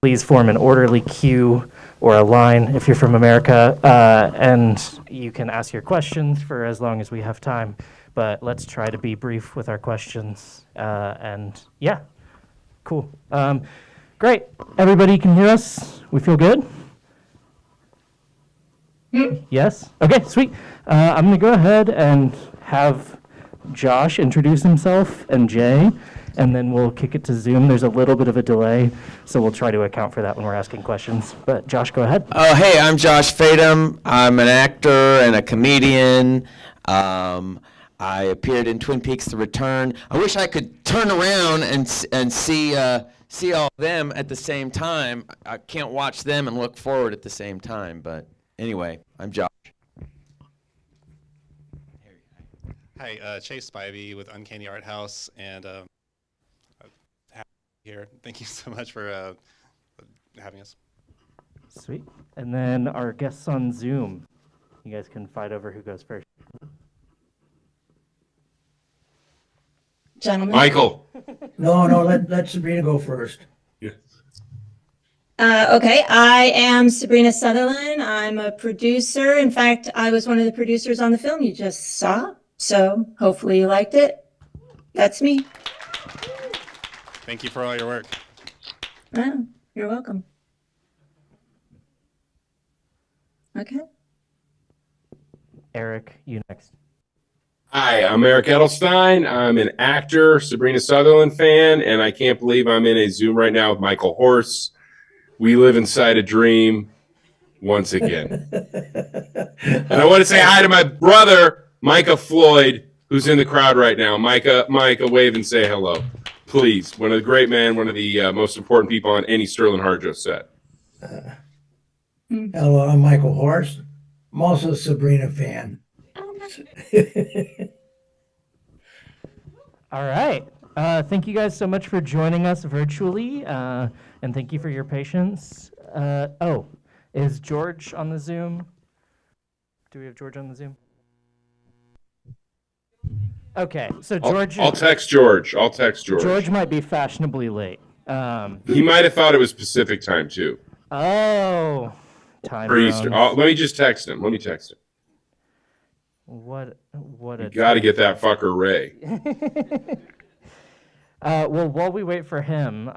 Please form an orderly queue or a line if you're from America, and you can ask your questions for as long as we have time. But let's try to be brief with our questions. And yeah, cool. Great. Everybody can hear us? We feel good? Yes? Okay, sweet. I'm going to go ahead and have Josh introduce himself and Jay, and then we'll kick it to Zoom. There's a little bit of a delay, so we'll try to account for that when we're asking questions. But Josh, go ahead. Oh, hey, I'm Josh Fadem. I'm an actor and a comedian. I appeared in Twin Peaks: The Return. I wish I could turn around and see all of them at the same time. I can't watch them and look forward at the same time. But anyway, I'm Josh. Hi, Chase Spivey with Uncanny Art House, and happy to be here. Thank you so much for having us. Sweet. And then our guests on Zoom. You guys can fight over who goes first. Gentlemen. Michael. No, let Sabrina go first. Yes. Okay, I am Sabrina Sutherland. I'm a producer. In fact, I was one of the producers on the film you just saw. So hopefully you liked it. That's me. Thank you for all your work. Oh, you're welcome. Okay. Eric, you next. Hi, I'm Eric Edelstein. I'm an actor, Sabrina Sutherland fan, and I can't believe I'm in a Zoom right now with Michael Horse. We live inside a dream once again. And I want to say hi to my brother, Micah Floyd, who's in the crowd right now. Micah, wave and say hello. Please. One of the great men, one of the most important people on any Sterling Harjo set. Hello, I'm Michael Horst. I'm also a Sabrina fan. All right. Thank you guys so much for joining us virtually, and thank you for your patience. Is George on the Zoom? Do we have George on the Zoom? Okay, so George... I'll text George. George might be fashionably late. He might have thought it was Pacific time, too. Oh, time For Easter. zones. Let me just text him. What You a... got to get that fucker Ray. Well, while we wait for him,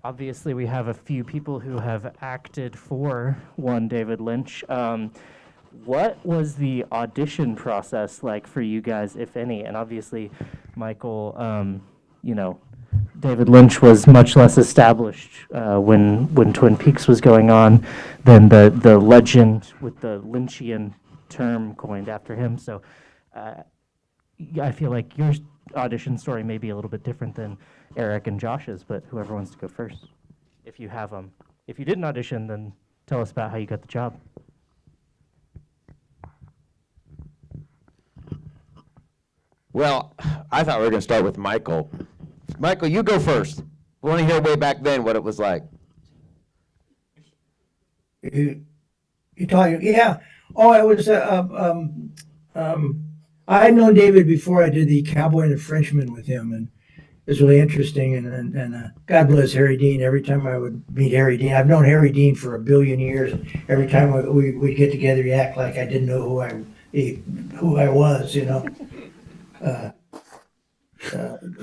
obviously we have a few people who have acted for one David Lynch. What was the audition process like for you guys, if any? And obviously, Michael, David Lynch was much less established when Twin Peaks was going on than the legend with the Lynchian term coined after him. So I feel like your audition story may be a little bit different than Eric and Josh's, but whoever wants to go first, if you have them. If you didn't audition, then tell us about how you got the job. Well, I thought we were going to start with Michael. Michael, you go first. We want to hear way back then what it was like. You talking? Yeah. Oh, it was. I had known David before I did the Cowboy and the Frenchman with him, and it was really interesting. And God bless Harry Dean. Every time I would meet Harry Dean, I've known Harry Dean for a billion years. Every time we'd get together, he act like I didn't know who I was.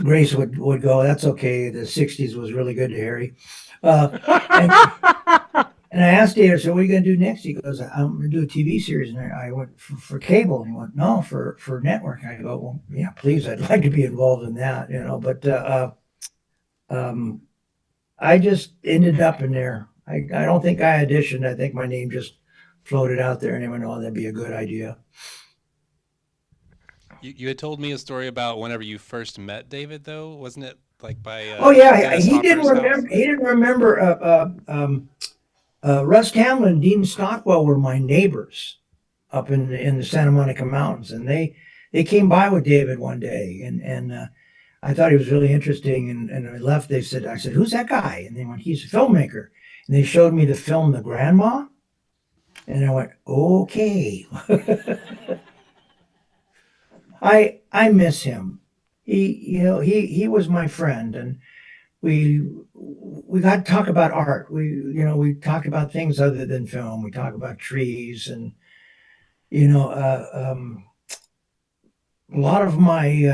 Grace would go, that's okay. The 60s was really good to Harry. And I asked David, so what are you going to do next? He goes, I'm going to do a TV series. And I went, for cable. And he went, no, for network. I go, well, yeah, please, I'd like to be involved in that, But I just ended up in there. I don't think I auditioned. I think my name just floated out there and I went, oh, that'd be a good idea. You had told me a story about whenever you first met David, though, wasn't it? Like by oh yeah, Dennis he didn't Hopper's remember. house? He didn't remember. Russ Tamlin and Dean Stockwell were my neighbors up in the Santa Monica Mountains, and they came by with David one day, and I thought he was really interesting. And I left. I said, who's that guy? And they went, he's a filmmaker. And they showed me the film The Grandma, and I went, okay. I miss him. He was my friend, and we got to talk about art. We talk about things other than film. We talk about trees and a lot of my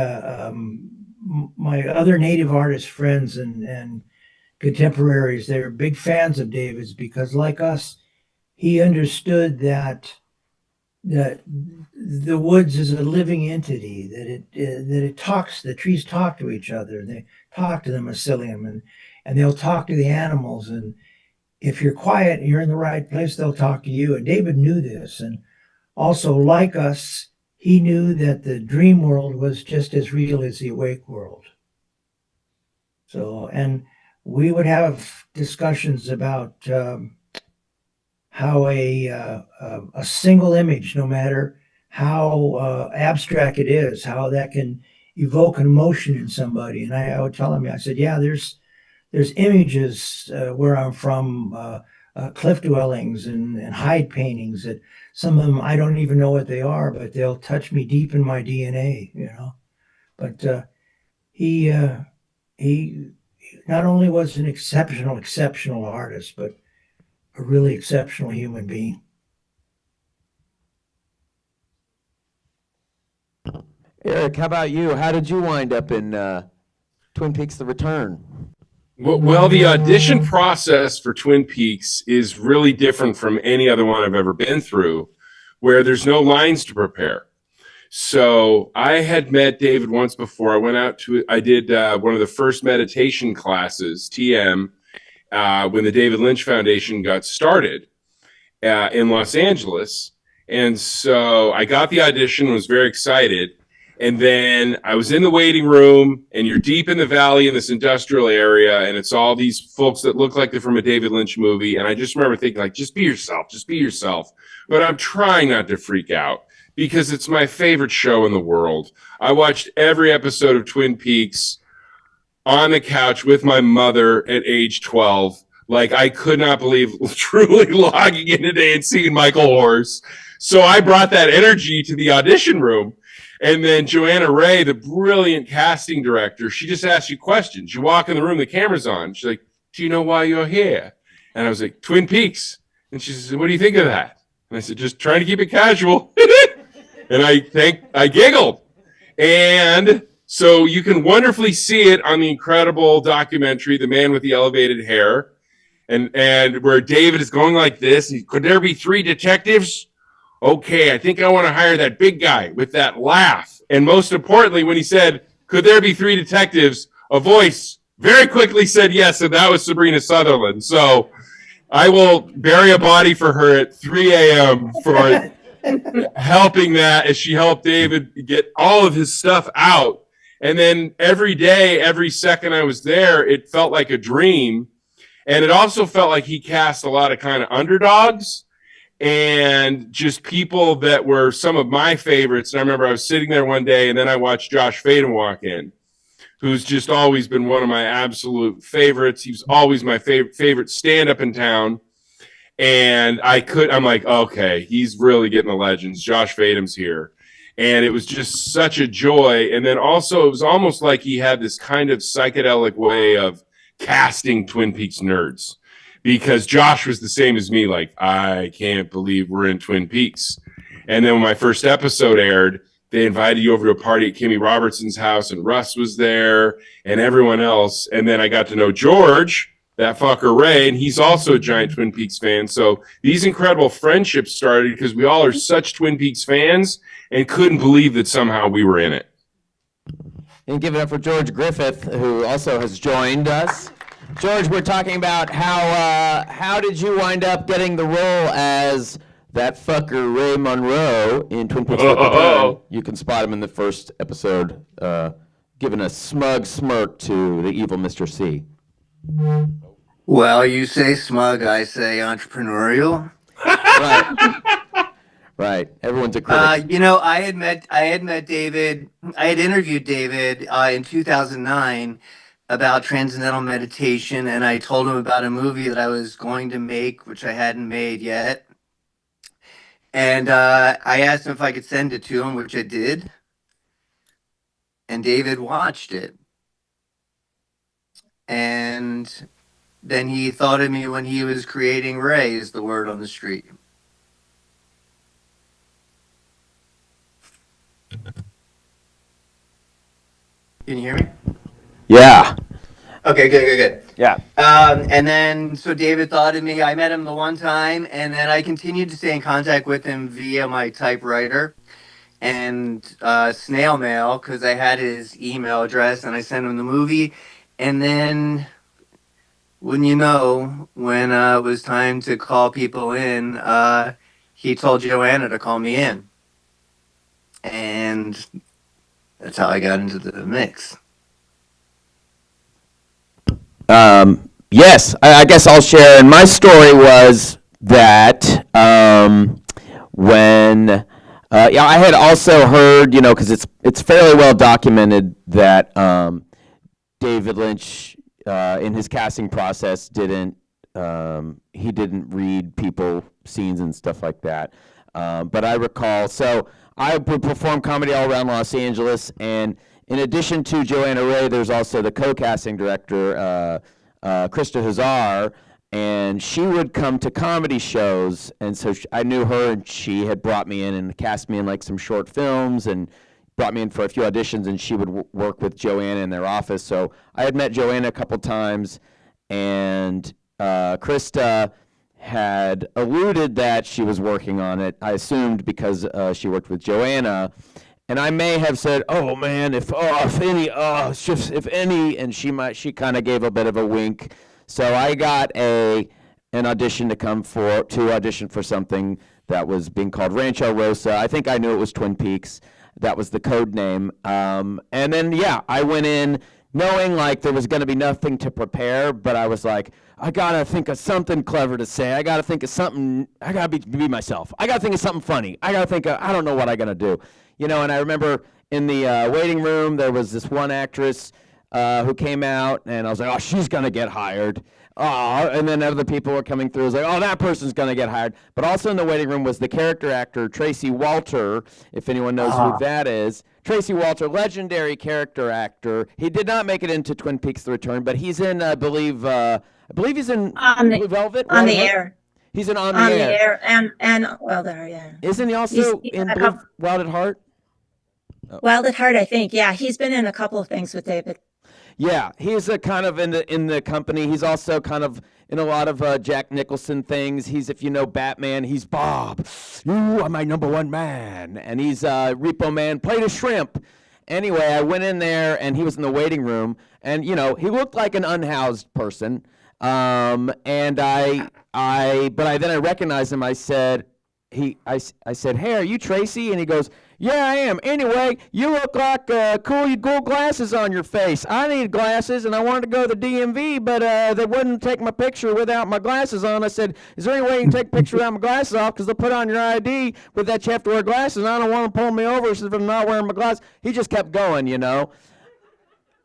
other native artist friends and contemporaries, they're big fans of David's because, like us, he understood that the woods is a living entity, that it talks, the trees talk to each other, they talk to the mycelium, and they'll talk to the animals. And if you're quiet and you're in the right place, they'll talk to you. And David knew this. And also, like us, he knew that the dream world was just as real as the awake world. So, and we would have discussions about how a single image, no matter how abstract it is, how that can evoke an emotion in somebody. And I would tell him, I said, yeah, there's images where I'm from, cliff dwellings and hide paintings that some of them I don't even know what they are, but they'll touch me deep in my DNA, But he not only was an exceptional artist, but a really exceptional human being. Eric, how about you? How did you wind up in Twin Peaks: The Return? Well, the audition process for Twin Peaks is really different from any other one I've ever been through, where there's no lines to prepare. So I had met David once before. I did one of the first meditation classes, TM, when the David Lynch Foundation got started in Los Angeles. And so I got the audition, was very excited. And then I was in the waiting room, and you're deep in the valley in this industrial area, and it's all these folks that look like they're from a David Lynch movie. And I just remember thinking, like, just be yourself, just be yourself. But I'm trying not to freak out because it's my favorite show in the world. I watched every episode of Twin Peaks on the couch with my mother at age 12. Like, I could not believe truly logging in today and seeing Michael Horse. So I brought that energy to the audition room. And then Joanna Ray, the brilliant casting director, she just asks you questions. You walk in the room, the camera's on. She's like, do you know why you're here? And I was like, Twin Peaks. And she says, what do you think of that? And I said, just trying to keep it casual. And I giggled. And so you can wonderfully see it on the incredible documentary, The Man with the Elevated Hair, and where David is going like this. Could there be 3 detectives? Okay, I think I want to hire that big guy with that laugh. And most importantly, when he said, could there be 3 detectives, a voice very quickly said yes, and that was Sabrina Sutherland. So I will bury a body for her at 3 a.m. for helping that, as she helped David get all of his stuff out. And then every day, every second I was there, it felt like a dream. And it also felt like he cast a lot of kind of underdogs and just people that were some of my favorites. And I remember I was sitting there one day, and then I watched Josh Fadem walk in, who's just always been one of my absolute favorites. He was always my favorite stand-up in town. And I'm like, okay, he's really getting the legends. Josh Fadem's here. And it was just such a joy. And then also, it was almost like he had this kind of psychedelic way of casting Twin Peaks nerds, because Josh was the same as me. Like, I can't believe we're in Twin Peaks. And then when my first episode aired, they invited you over to a party at Kimmy Robertson's house, and Russ was there and everyone else. And then I got to know George, that fucker Ray, and he's also a giant Twin Peaks fan. So these incredible friendships started because we all are such Twin Peaks fans and couldn't believe that somehow we were in it. And give it up for George Griffith, who also has joined us. George, we're talking about how did you wind up getting the role as that fucker Ray Monroe in Twin Peaks: The Return? You can spot him in the first episode, giving a smug smirk to the evil Mr. C. Well, you say smug, I say entrepreneurial. Right. Right. Everyone's a critic. I had met David. I had interviewed David in 2009 about transcendental meditation, and I told him about a movie that I was going to make, which I hadn't made yet. And I asked him if I could send it to him, which I did. And David watched it. and then he thought of me when he was creating Ray, is the word on the street. Can you hear me? Yeah. Okay, good. Yeah. And then, so David thought of me. I met him the one time, and then I continued to stay in contact with him via my typewriter and snail mail because I had his email address, and I sent him the movie. And then, wouldn't you know, when it was time to call people in, he told Joanna to call me in. And that's how I got into the mix. Yes, I guess I'll share. And my story was that when yeah, I had also heard, you know, because it's fairly well documented that David Lynch in his casting process didn't he didn't read people scenes and stuff like that. But I recall, so I would perform comedy all around Los Angeles, and in addition to Joanna Ray, there's also the co-casting director, Krista Hazar, and she would come to comedy shows, and so I knew her, and she had brought me in and cast me in like some short films, and brought me in for a few auditions, and she would work with Joanna in their office. So I had met Joanna a couple times, and Krista had alluded that she was working on it. I assumed because she worked with Joanna, and I may have said, "Oh man, if any, it's just if any," and she kind of gave a bit of a wink. So I got an audition to audition for something that was being called Rancho Rosa. I think I knew it was Twin Peaks. That was the code name. And then yeah, I went in knowing like there was going to be nothing to prepare, but I was like, I gotta think of something clever to say. I gotta think of something. I gotta be myself. I gotta think of something funny. I gotta think of, I don't know what I gotta do, you know. And I remember in the waiting room there was this one actress who came out, and I was like, oh, she's gonna get hired. Oh, and then other people were coming through. I was like, oh, that person's gonna get hired. But also in the waiting room was the character actor Tracy Walter, if anyone knows who that is. Tracy Walter, legendary character actor. He did not make it into Twin Peaks: The Return, but he's in, I believe he's in Blue Velvet. On the Wild at Heart? air. He's in On On the the Air. air and well there, yeah. Isn't he also He's in in a couple- Wild at Heart? Wild at Heart, I think. Yeah, he's been in a couple of things with David. Yeah, he's a kind of in the company. He's also kind of in a lot of Jack Nicholson things. He's, if you know Batman, he's Bob. You are my number one man. And he's Repo Man, played a shrimp. Anyway, I went in there, and he was in the waiting room, and you know he looked like an unhoused person. And then I recognized him. I said, I said, hey, are you Tracy? And he goes, yeah, I am. Anyway, you look like cool. You gold glasses on your face. I need glasses, and I wanted to go to the DMV, but they wouldn't take my picture without my glasses on. I said, is there any way you can take a picture without my glasses off? Because they'll put on your ID with that you have to wear glasses, and I don't want them pulling me over if I'm not wearing my glasses. He just kept going, you know.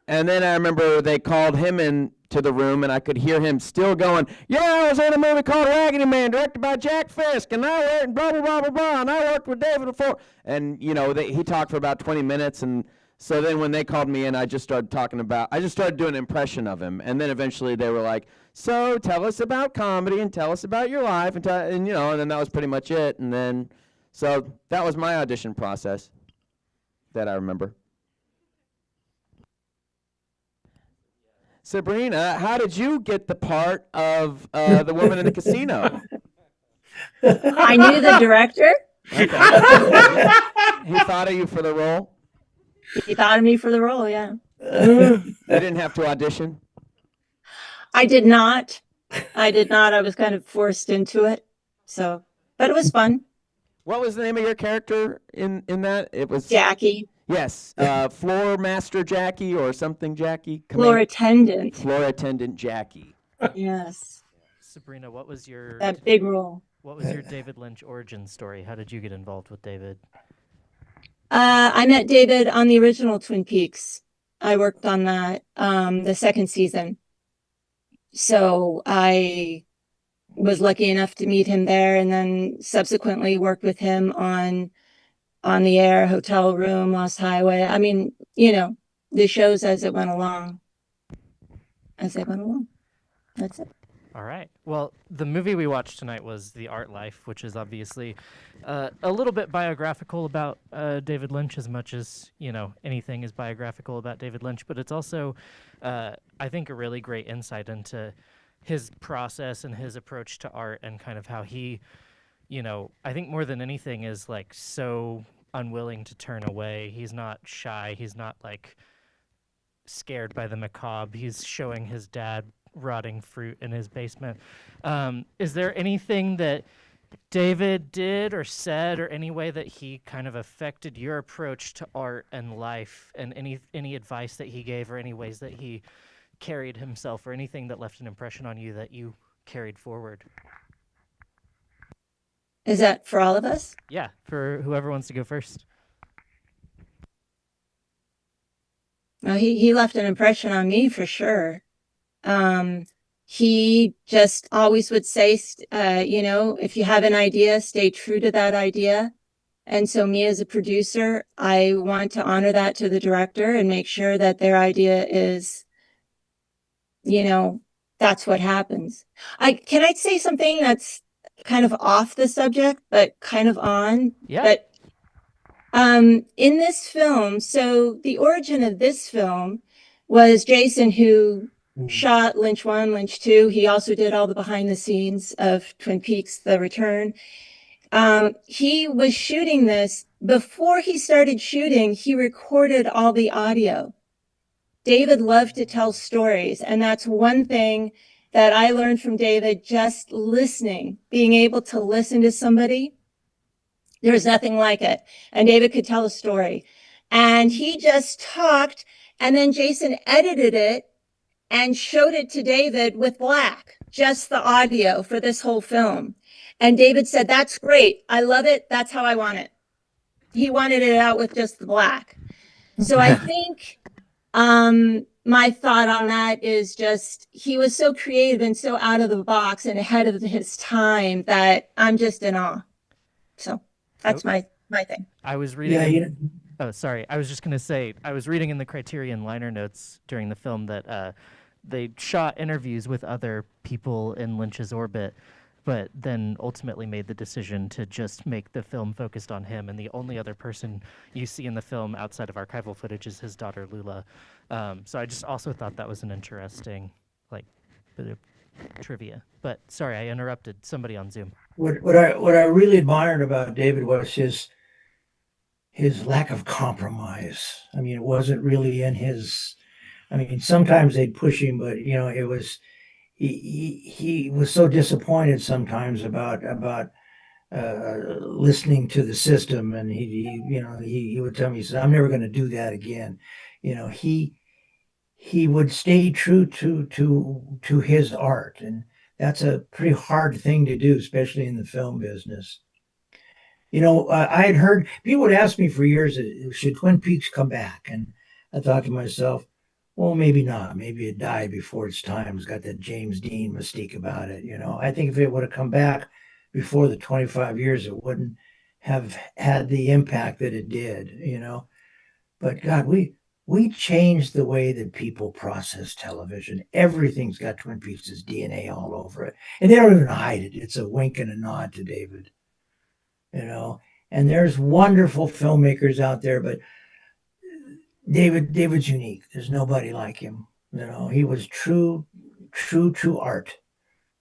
And then I remember they called him in to the room, and I could hear him still going, yeah, I was in a movie called Raggedy Man, directed by Jack Fisk, and I worked, blah, blah, blah, blah, blah, and I worked with David before. And, you know, he talked for about 20 minutes, and so then when they called me in, I just started doing an impression of him, and then eventually they were like, so tell us about comedy, and tell us about your life, and you know, and then that was pretty much it, and then, so that was my audition process that I remember. Sabrina, how did you get the part of the woman in the casino? I knew the director. Okay. He thought of you for the role? He thought of me for the role, yeah. You didn't have to audition? I did not. I was kind of forced into it. So, but it was fun. What was the name of your character in that? It was Jackie. Yes, floor master Jackie or something Jackie. Floor attendant. Floor attendant Jackie. Yes. Sabrina, what was your That big role. What was your David Lynch origin story? How did you get involved with David? I met David on the original Twin Peaks. I worked on that, the second season. So I was lucky enough to meet him there, and then subsequently worked with him on the Air, Hotel Room, Lost Highway. I mean, you know, the shows as it went along. as they went along. That's it. All right. Well, the movie we watched tonight was The Art Life, which is obviously a little bit biographical about David Lynch, as much as, you know, anything is biographical about David Lynch. But it's also, I think, a really great insight into his process and his approach to art, and kind of how he, you know, I think more than anything is like so unwilling to turn away. He's not shy. He's not like scared by the macabre. He's showing his dad rotting fruit in his basement. Is there anything that David did or said, or any way that he kind of affected your approach to art and life, and any advice that he gave, or any ways that he carried himself, or anything that left an impression on you that you carried forward? Is that for all of us? Yeah, for whoever wants to go first. Well, he left an impression on me for sure. He just always would say, you know, if you have an idea, stay true to that idea. And so me as a producer, I want to honor that to the director and make sure that their idea is, you know, that's what happens. Can I say something that's kind of off the subject, but kind of on? Yeah. But in this film, so the origin of this film was Jason, who shot Lynch 1, Lynch 2. He also did all the behind the scenes of Twin Peaks: The Return. He was shooting this. Before he started shooting, he recorded all the audio. David loved to tell stories, and that's one thing that I learned from David, just listening, being able to listen to somebody. There's nothing like it. And David could tell a story. And he just talked, and then Jason edited it and showed it to David with black, just the audio for this whole film. And David said, "That's great. I love it. That's how I want it." He wanted it out with just the black. So I think my thought on that is just, he was so creative and so out of the box and ahead of his time that I'm just in awe. So that's my thing. I was reading. Yeah, you know, Oh, sorry. I was just going to say, I was reading in the Criterion liner notes during the film that they shot interviews with other people in Lynch's orbit, but then ultimately made the decision to just make the film focused on him. And the only other person you see in the film outside of archival footage is his daughter, Lula. So I just also thought that was an interesting, like, bit of trivia. But sorry, I interrupted somebody on Zoom. what I really admired about David was his lack of compromise. I mean, it wasn't really in his. I mean, sometimes they'd push him, but you know, it was he was so disappointed sometimes about listening to the system, and he would tell me, he said, "I'm never going to do that again." You know, he would stay true to his art, and that's a pretty hard thing to do, especially in the film business. You know, I had heard people would ask me for years, should Twin Peaks come back? And I thought to myself, well, maybe not. Maybe it died before its time. It's got that James Dean mystique about it. You know, I think if it would have come back before the 25 years, it wouldn't have had the impact that it did, you know. But God, we changed the way that people process television. Everything's got Twin Peaks' DNA all over it. And they don't even hide it. It's a wink and a nod to David. You know, and there's wonderful filmmakers out there, but David's unique. There's nobody like him. You know, he was true art.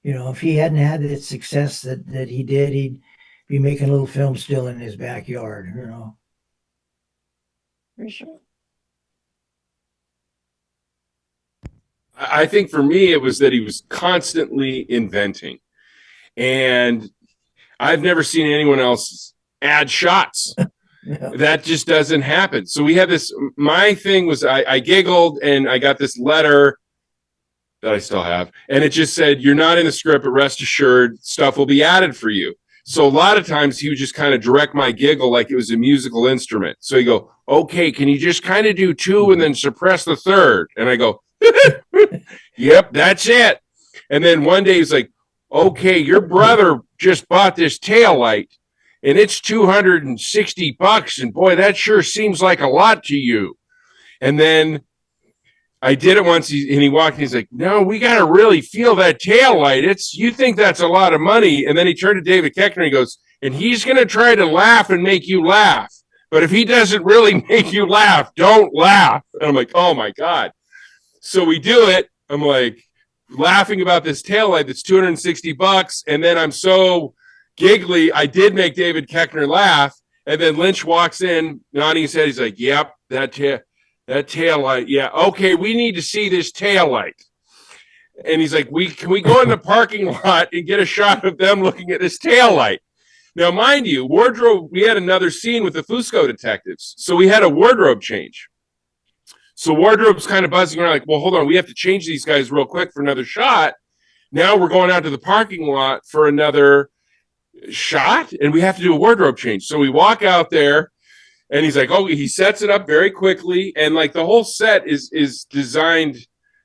You know, if he hadn't had the success that he did, he'd be making little films still in his backyard, you know. For sure. I think for me, it was that he was constantly inventing. And I've never seen anyone else add shots. Yeah. That just doesn't happen. So we had this, my thing was I giggled and I got this letter that I still have. And it just said, "You're not in the script, but rest assured stuff will be added for you." So a lot of times he would just kind of direct my giggle like it was a musical instrument. So he'd go, "Okay, can you just kind of do 2 and then suppress the 3rd?" And I go, "Yep, that's it." And then one day he's like, "Okay, your brother just bought this tail light and it's $260, and boy, that sure seems like a lot to you." And then I did it once, and he walked. And he's like, "No, we got to really feel that tail light. You think that's a lot of money?" And then he turned to David Koechner. And he goes, "And he's going to try to laugh and make you laugh. But if he doesn't really make you laugh, don't laugh." And I'm like, "Oh my god!" So we do it. I'm like laughing about this tail light that's $260, and then I'm so giggly. I did make David Koechner laugh, and then Lynch walks in, nodding his head. He's like, "Yep, that tail light. Yeah, okay, we need to see this tail light." And he's like, can we go in the parking lot and get a shot of them looking at this tail light?" Now, mind you, wardrobe, we had another scene with the Fusco detectives. So we had a wardrobe change. So wardrobe's kind of buzzing around like, well, hold on, we have to change these guys real quick for another shot. Now we're going out to the parking lot for another shot, and we have to do a wardrobe change. So we walk out there, and he's like, oh, he sets it up very quickly. And like the whole set is designed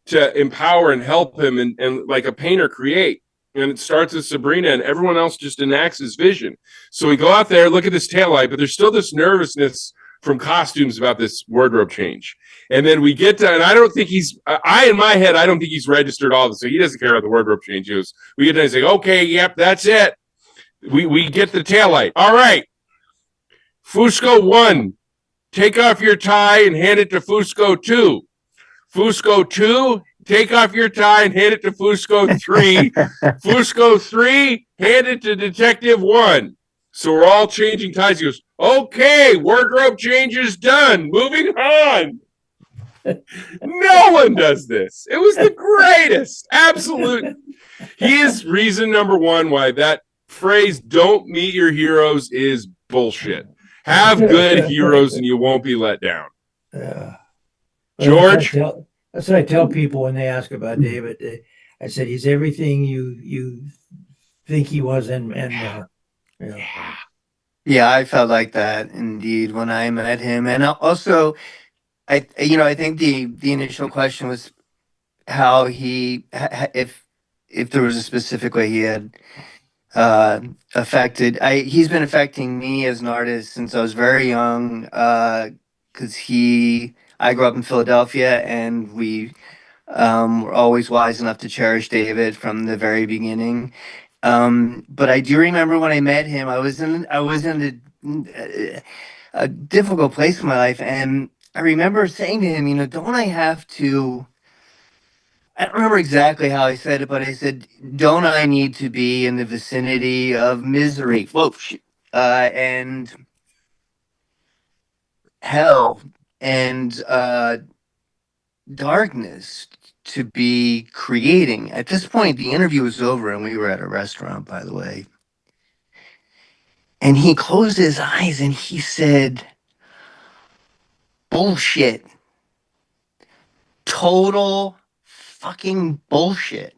to empower and help him and like a painter create. And it starts with Sabrina, and everyone else just enacts his vision. So we go out there, look at this taillight, but there's still this nervousness from costumes about this wardrobe change. And then we get to, and I don't think in my head, I don't think he's registered all this. So he doesn't care about the wardrobe changes. We get to say, okay, yep, that's it. We get the taillight. All right. Fusco 1, take off your tie and hand it to Fusco 2. Fusco 2, take off your tie and hand it to Fusco 3. Fusco 3, hand it to Detective 1. So we're all changing ties. He goes, okay, wardrobe change is done. Moving on. No one does this. It was the greatest. Absolute. He is reason number one why that phrase, don't meet your heroes, is bullshit. Have good heroes and you won't be let down. Yeah. George? That's what I tell people when they ask about David. I said, he's everything you think he was and more. Yeah. Yeah, I felt like that indeed when I met him. And also, I think the initial question was how if there was a specific way he had affected. He's been affecting me as an artist since I was very young. Because I grew up in Philadelphia, and we were always wise enough to cherish David from the very beginning. But I do remember when I met him, I was in a difficult place in my life, and I remember saying to him, don't I have to? I don't remember exactly how I said it, but I said, don't I need to be in the vicinity of misery, and hell, and darkness to be creating? At this point, the interview was over, and we were at a restaurant, by the way. And he closed his eyes and he said, bullshit. Total fucking bullshit.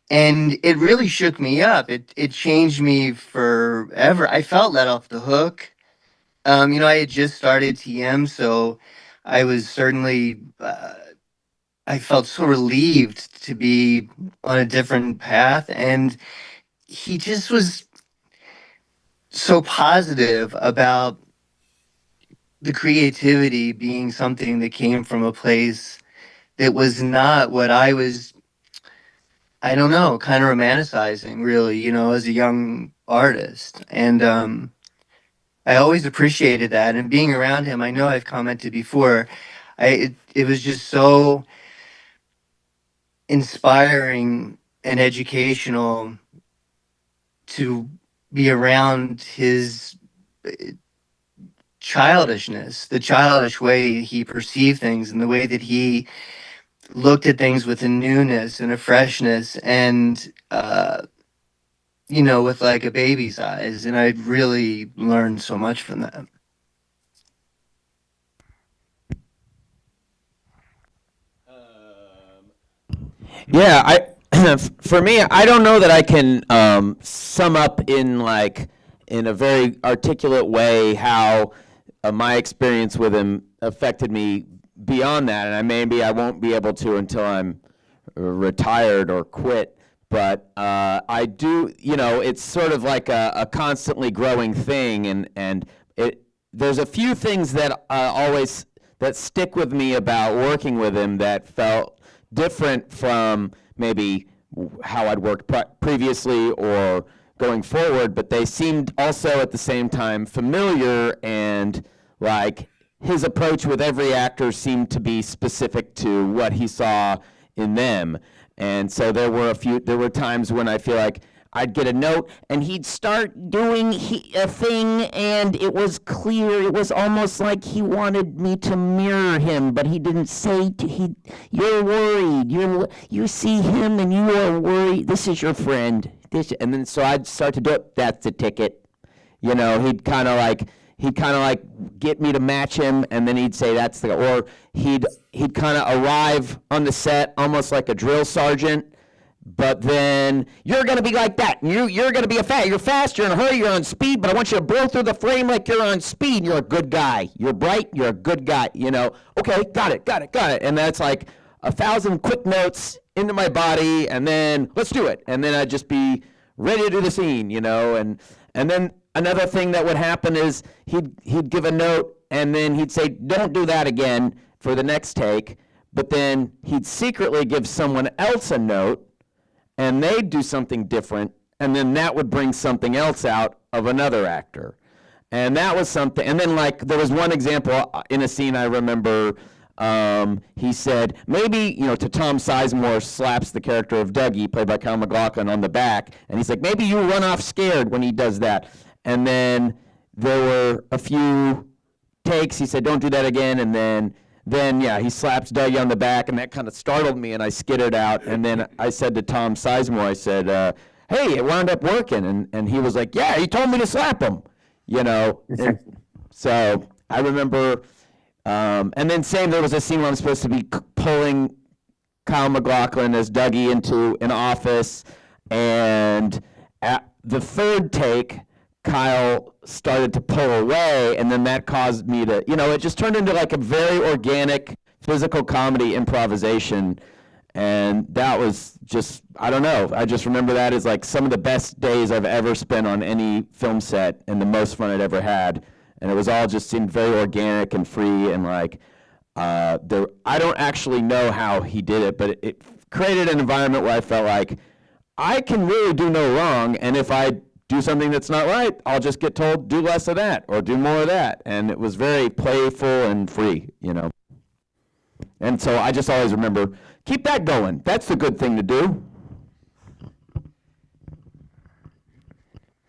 And it really shook me up. It changed me forever. I felt let off the hook. I had just started TM, so I was certainly, I felt so relieved to be on a different path. And he just was so positive about the creativity being something that came from a place that was not what I was, I don't know, kind of romanticizing, really, as a young artist. And I always appreciated that. And being around him, I know I've commented before, it was just so inspiring and educational to be around his childishness, the childish way he perceived things, and the way that he looked at things with a newness and a freshness, and with like a baby's eyes. And I really learned so much from that. Yeah, for me, I don't know that I can sum up in a very articulate way how my experience with him affected me beyond that, and maybe I won't be able to until I'm retired or quit. But I do, it's sort of like a constantly growing thing, and there's a few things that that stick with me about working with him that felt different from maybe how I'd worked previously or going forward, but they seemed also at the same time familiar, and like his approach with every actor seemed to be specific to what he saw in them. And so there were times when I feel like I'd get a note and he'd start doing a thing, and it was clear, it was almost like he wanted me to mirror him, but he didn't say, you're worried, you see him and you are worried, this is your friend. And then so I'd start to do it, that's the ticket. You know, he'd kind of like get me to match him, and then he'd say that's the, or he'd kind of arrive on the set almost like a drill sergeant, but then you're going to be like that. You're going to be you're fast, you're in a hurry, you're on speed, but I want you to blow through the frame like you're on speed. You're a good guy. You're bright, you're a good guy, you know. Okay, got it. And that's like 1,000 quick notes into my body, and then let's do it. And then I'd just be ready to do the scene, you know. And then another thing that would happen is he'd give a note, and then he'd say, don't do that again for the next take. But then he'd secretly give someone else a note, and they'd do something different, and then that would bring something else out of another actor. And that was something, and then like there was one example in a scene I remember, he said, maybe, you know, to Tom Sizemore slaps the character of Dougie, played by Kyle MacLachlan, on the back, and he's like, maybe you run off scared when he does that. And then there were a few takes, he said, don't do that again, and then yeah, he slaps Dougie on the back, and that kind of startled me, and I skittered out. And then I said to Tom Sizemore, I said, hey, it wound up working. And he was like, yeah, he told me to slap him, you know. And so I remember, and then there was a scene where I'm supposed to be pulling Kyle MacLachlan as Dougie into an office, and at the third take, Kyle started to pull away, and then that caused me to, you know, it just turned into like a very organic physical comedy improvisation, and that was just, I don't know, I just remember that as like some of the best days I've ever spent on any film set, and the most fun I'd ever had, and it was all just seemed very organic and free, and like, I don't actually know how he did it, but it created an environment where I felt like I can really do no wrong, and if I do something that's not right, I'll just get told, do less of that, or do more of that. And it was very playful and free, you know. And so I just always remember, keep that going. That's the good thing to do.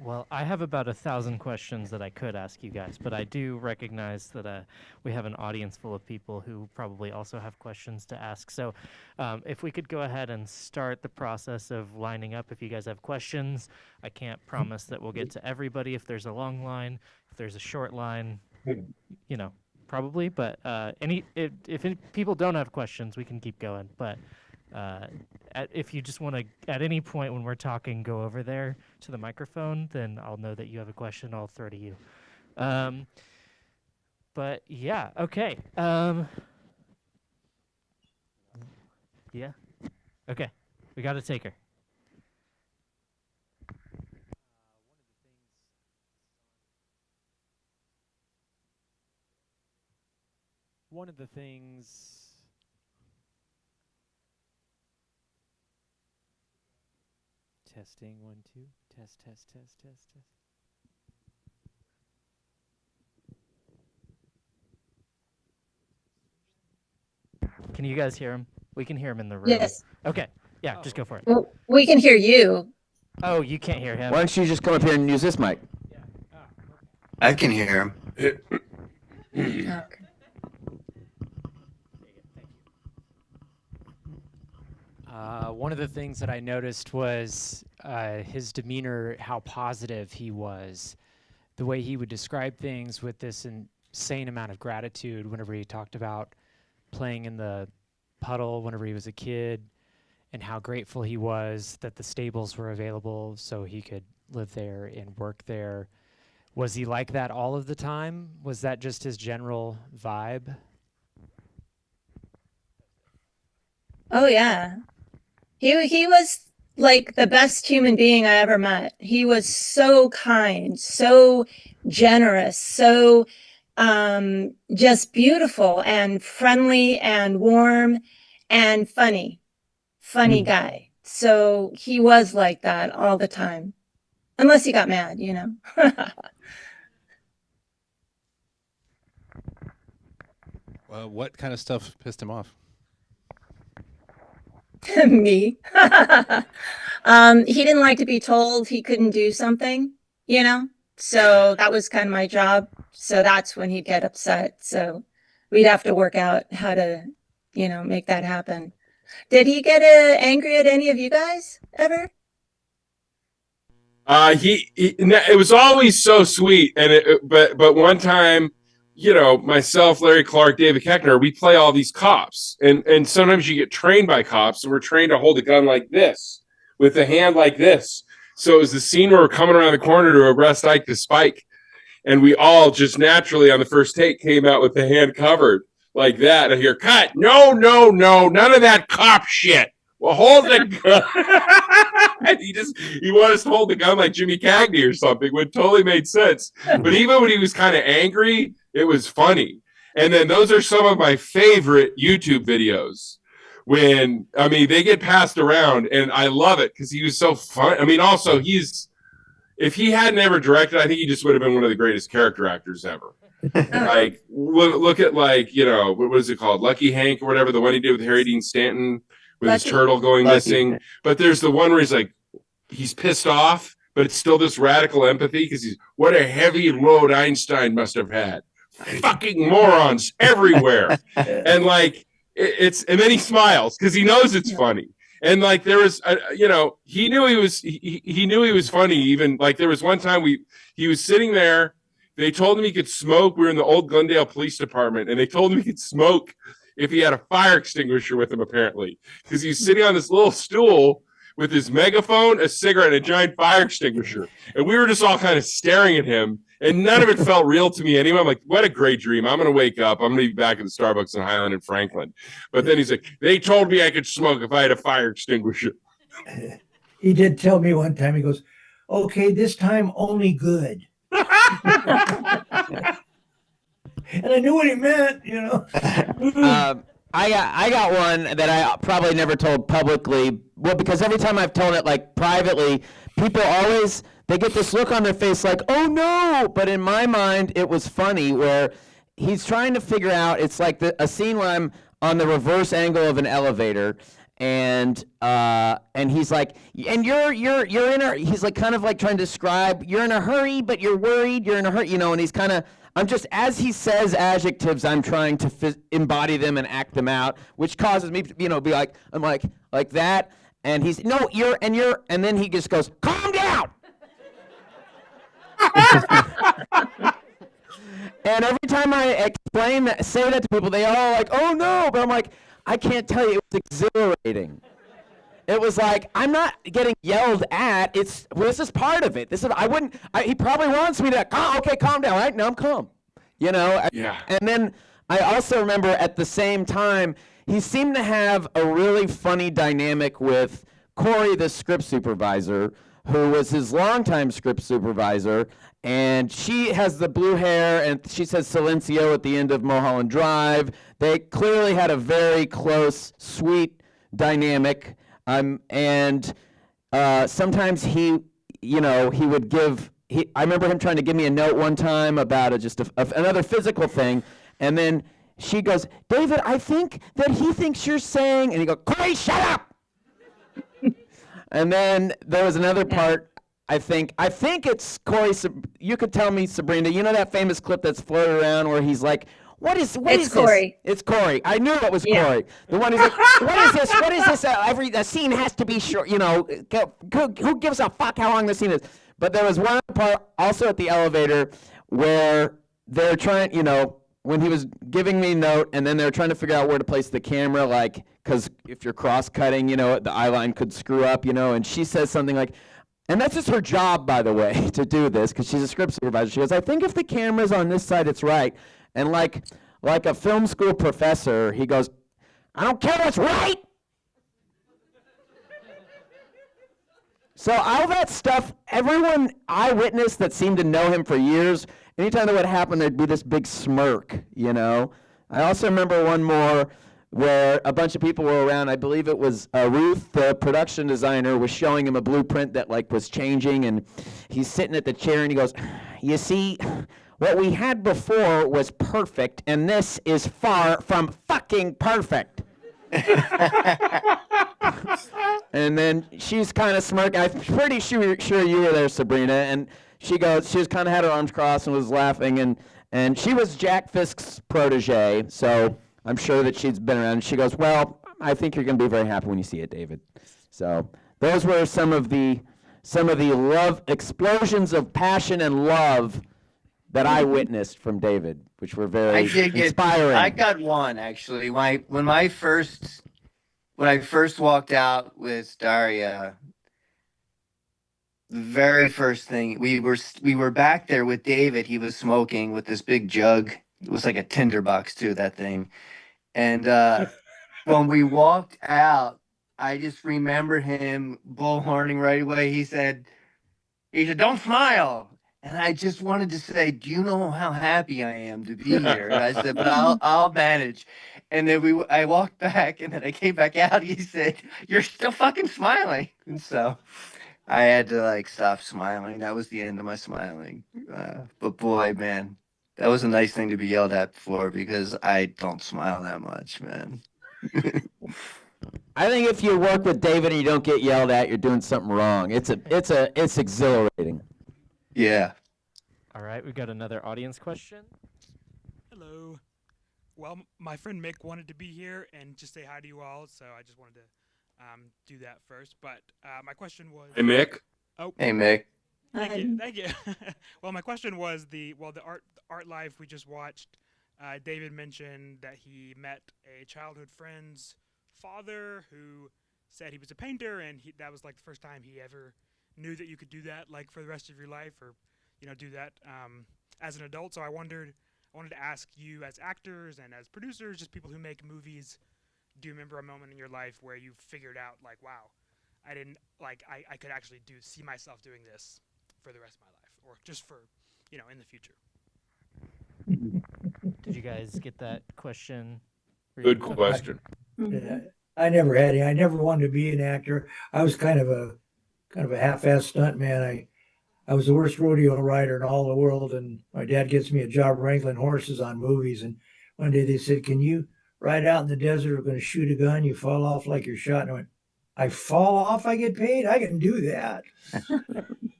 Well, I have about 1,000 questions that I could ask you guys, but I do recognize that we have an audience full of people who probably also have questions to ask. So if we could go ahead and start the process of lining up if you guys have questions. I can't promise that we'll get to everybody if there's a long line. If there's a short line, you know, probably. But if people don't have questions, we can keep going. But if you just want to, at any point when we're talking, go over there to the microphone, then I'll know that you have a question. I'll throw to you. But yeah, okay. Yeah. Okay. We got to take her. One of the things testing 1 2 test. Can you guys hear him? We can hear him in the room. Yes. Okay. Yeah, just go for it. Well, we can hear you. Oh, you can't hear him. Why don't you just come up here and use this mic? I can hear him. Okay. One of the things that I noticed was his demeanor, how positive he was, the way he would describe things with this insane amount of gratitude whenever he talked about playing in the puddle whenever he was a kid, and how grateful he was that the stables were available so he could live there and work there. Was he like that all of the time? Was that just his general vibe? Oh yeah. He was like the best human being I ever met. He was so kind, so generous, so just beautiful and friendly and warm and funny guy. So he was like that all the time, unless he got mad, you know. What kind of stuff pissed him off? Me. He didn't like to be told he couldn't do something, you know? So that was kind of my job. So that's when he'd get upset. So we'd have to work out how to, you know, make that happen. Did he get angry at any of you guys ever? It was always so sweet, and but one time, you know, myself, Larry Clark, David Keckner, we play all these cops, and sometimes you get trained by cops, and we're trained to hold a gun like this with the hand like this. So it was the scene where we're coming around the corner to arrest Ike the Spike, and we all just naturally on the first take came out with the hand covered like that. And I hear, cut, no, none of that cop shit. Well, hold the gun. And he wanted us to hold the gun like Jimmy Cagney or something, which totally made sense. But even when he was kind of angry, it was funny. And then those are some of my favorite YouTube videos. When, I mean, they get passed around, and I love it because he was so fun. I mean, also, if he hadn't ever directed, I think he just would have been one of the greatest character actors ever. Like, look at, like, you know, what was it called? Lucky Hank or whatever, the one he did with Harry Dean Stanton with his turtle going missing. But there's the one where he's like, he's pissed off, but it's still this radical empathy because what a heavy load Einstein must have had. Fucking morons everywhere. And like, and then he smiles because he knows it's funny. And like, there was, you know, he knew he was funny. Even like, there was one time he was sitting there. They told him he could smoke. We were in the old Glendale Police Department, and they told him he could smoke if he had a fire extinguisher with him, apparently, because he's sitting on this little stool with his megaphone, a cigarette, and a giant fire extinguisher. And we were just all kind of staring at him, and none of it felt real to me anyway. I'm like, what a great dream. I'm going to wake up. I'm going to be back at the Starbucks in Highland and Franklin. But then he's like, they told me I could smoke if I had a fire extinguisher. He did tell me one time, he goes, okay, this time only good. And I knew what he meant, you know. I got one that I probably never told publicly. Well, because every time I've told it like privately, people always, they get this look on their face like, oh no. But in my mind, it was funny where he's trying to figure out, it's like a scene where I'm on the reverse angle of an elevator. And he's like, and you're in a, he's like kind of like trying to describe, you're in a hurry, but you're worried, you're in a hurry, you know, and he's kind of, I'm just, as he says adjectives, I'm trying to embody them and act them out, which causes me to, you know, be like, I'm like that. And he's, no, and then he just goes, calm down. And every time I explain that, say that to people, they all like, oh no, but I'm like, I can't tell you, it was exhilarating. It was like, I'm not getting yelled at. This is part of it. He probably wants me to, okay, calm down, right? Now I'm calm. You know? Yeah. And then I also remember at the same time, he seemed to have a really funny dynamic with Corey, the script supervisor, who was his longtime script supervisor. And she has the blue hair, and she says Silencio at the end of Mulholland Drive. They clearly had a very close, sweet dynamic. And sometimes he would give, I remember him trying to give me a note one time about another physical thing. And then she goes, David, I think that he thinks you're saying, and he goes, Corey, shut up! And then there was another part, I think it's Corey, you could tell me, Sabrina, you know that famous clip that's floated around where he's like, what is Corey. This? It's Corey. I knew it was Corey. The one who's like, what is this? What is this? Every scene has to be short, you know, who gives a fuck how long the scene is? But there was one part also at the elevator where they're trying, you know, when he was giving me a note, and then they were trying to figure out where to place the camera, like, because if you're cross-cutting, you know, the eye line could screw up, you know, and she says something like, and that's just her job, by the way, to do this, because she's a script supervisor. She goes, I think if the camera's on this side, it's right. And like a film school professor, he goes, I don't care what's right. So all that stuff, everyone eyewitness that seemed to know him for years, anytime that would happen, there'd be this big smirk, you know. I also remember one more where a bunch of people were around. I believe it was Ruth, the production designer, was showing him a blueprint that like was changing, and he's sitting at the chair and he goes, "You see, what we had before was perfect, and this is far from fucking perfect." And then she's kind of smirking. I'm pretty sure you were there, Sabrina. And she was kind of had her arms crossed and was laughing. And she was Jack Fisk's protege, so I'm sure that she's been around. And she goes, "Well, I think you're going to be very happy when you see it, David." So those were some of the love explosions of passion and love that I witnessed from David, which were very inspiring. I got one actually. When I first walked out with Daria, the very first thing we were back there with David. He was smoking with this big jug. It was like a tinderbox too, that thing. And when we walked out, I just remember him bullhorning right away. He said, "Don't smile." And I just wanted to say, "Do you know how happy I am to be here?" And I said, "But I'll manage." And then I walked back, and then I came back out. He said, "You're still fucking smiling." And so I had to like stop smiling. That was the end of my smiling. But boy, man, that was a nice thing to be yelled at for, because I don't smile that much, man. I think if you work with David and you don't get yelled at, you're doing something wrong. It's exhilarating. Yeah. All right, we've got another audience question. Hello. Well, my friend Mick wanted to be here and just say hi to you all, so I just wanted to do that first. But my question was. Hey, Mick. Oh. Hey, Mick. Thank you. Well, my question was the art live we just watched. David mentioned that he met a childhood friend's father who said he was a painter, and that was like the first time he ever knew that you could do that like for the rest of your life, or do that as an adult. So I wanted to ask you, as actors and as producers, just people who make movies, do you remember a moment in your life where you figured out like, wow, I could actually see myself doing this for the rest of my life, or just for in the future? Did you guys get that question? Good question. Yeah, I never had any. I never wanted to be an actor. I was kind of a half-assed stunt man. I was the worst rodeo rider in all the world, and my dad gets me a job wrangling horses on movies. And one day they said, "Can you ride out in the desert? We're going to shoot a gun. You fall off like you're shot." And I went, "I fall off? I get paid? I can do that."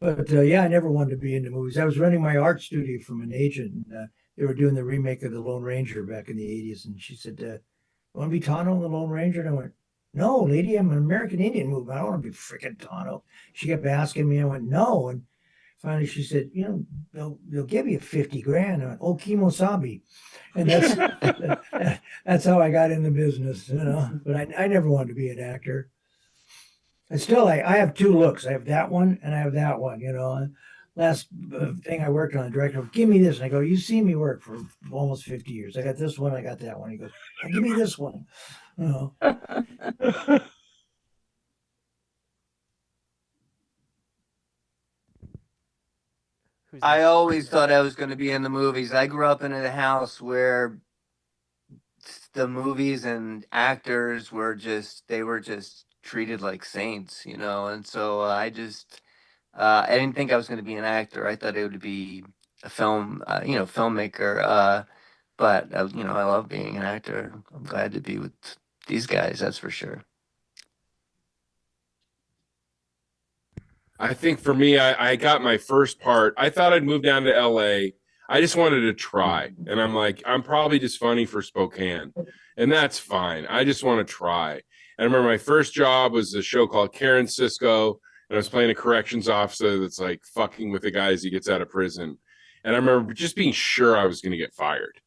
But yeah, I never wanted to be into movies. I was running my art studio from an agent. And, they were doing the remake of The Lone Ranger back in the 80s. And she said, "You want to be Tonto in The Lone Ranger?" And I went, "No, lady, I'm an American Indian movie. I don't want to be freaking Tonto." She kept asking me. I went, "No." And finally she said, they'll give you 50 grand. I went, "Oh, Kimosabi." And that's how I got in the business, But I never wanted to be an actor. And still, I have two looks. I have that one and I have that one, Last thing I worked on, the director, "Give me this." And I go, "You see me work for almost 50 years. I got this one, I got that one." He goes, "Give me this one." I always thought I was going to be in the movies. I grew up in a house where the movies and actors were just treated like saints, and so I didn't think I was going to be an actor. I thought it would be a filmmaker. But I love being an actor. I'm glad to be with these guys. That's for sure. I think for me, I got my first part. I thought I'd move down to LA. I just wanted to try. And I'm like, I'm probably just funny for Spokane. And that's fine. I just want to try. And I remember my first job was a show called Karen Cisco. And I was playing a corrections officer that's like fucking with the guy as he gets out of prison. And I remember just being sure I was going to get fired.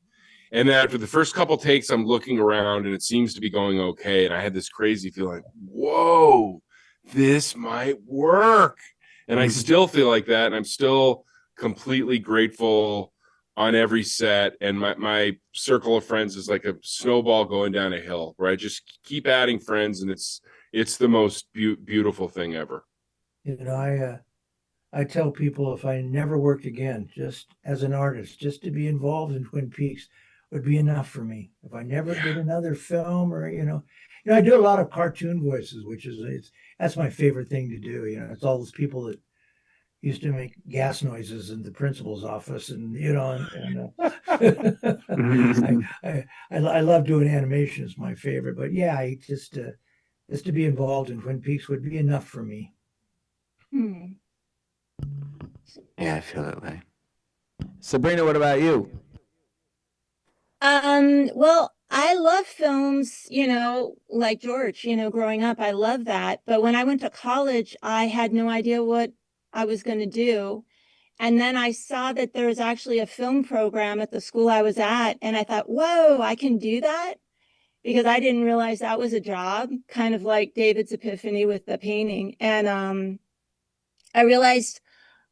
And then after the first couple takes, I'm looking around and it seems to be going okay. And I had this crazy feeling, whoa, this might work. And I still feel like that. And I'm still completely grateful on every set. And my circle of friends is like a snowball going down a hill, where I just keep adding friends. And it's the most beautiful thing ever. I I tell people if I never worked again, just as an artist, just to be involved in Twin Peaks would be enough for me. If I never did another film or, I do a lot of cartoon voices, which is, that's my favorite thing to do. It's all those people that used to make gas noises in the principal's office and, I love doing animation. It's my favorite, but yeah, I just to be involved in Twin Peaks would be enough for me. Hmm. Yeah, I feel that way. Sabrina, what about you? Well, I love films, like George, growing up, I love that. But when I went to college, I had no idea what I was going to do. And then I saw that there was actually a film program at the school I was at. And I thought, whoa, I can do that? Because I didn't realize that was a job, kind of like David's epiphany with the painting. And I realized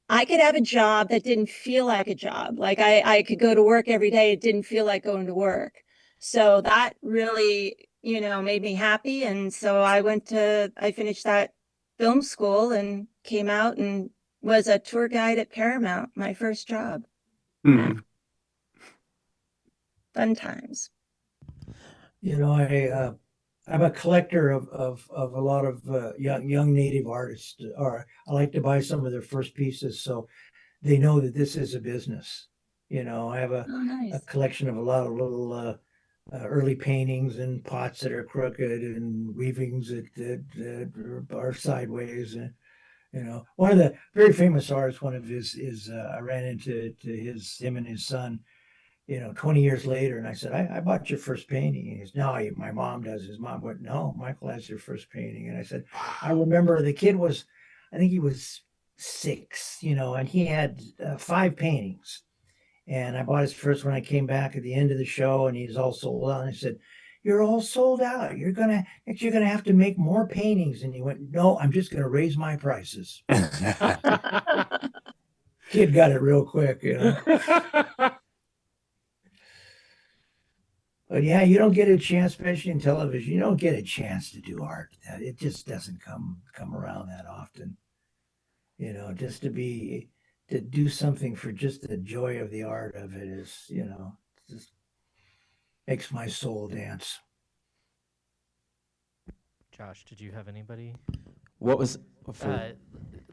I could have a job that didn't feel like a job. Like I could go to work every day. It didn't feel like going to work. So that really, made me happy. And so I finished that film school and came out and was a tour guide at Paramount, my first job. Hmm. Fun times. I'm a collector of a lot of young native artists. Or I like to buy some of their first pieces so they know that this is a business. I have a Oh, nice. collection of a lot of little early paintings and pots that are crooked and weavings that are sideways. And one of the very famous artists, one of his is I ran into him and his son 20 years later. And I said, I bought your first painting. And he goes, no, my mom does. His mom went, no, Michael has your first painting. And I said, I remember the kid I think he was 6, and he had 5 paintings. And I bought his first when I came back at the end of the show and he's all sold out. And I said, you're all sold out. You're going to have to make more paintings. And he went, no, I'm just going to raise my prices. Kid got it real quick, But yeah, you don't get a chance, especially in television. You don't get a chance to do art. It just doesn't come around that often. Just to do something for just the joy of the art of it is, just makes my soul dance. Josh, did you have anybody? What was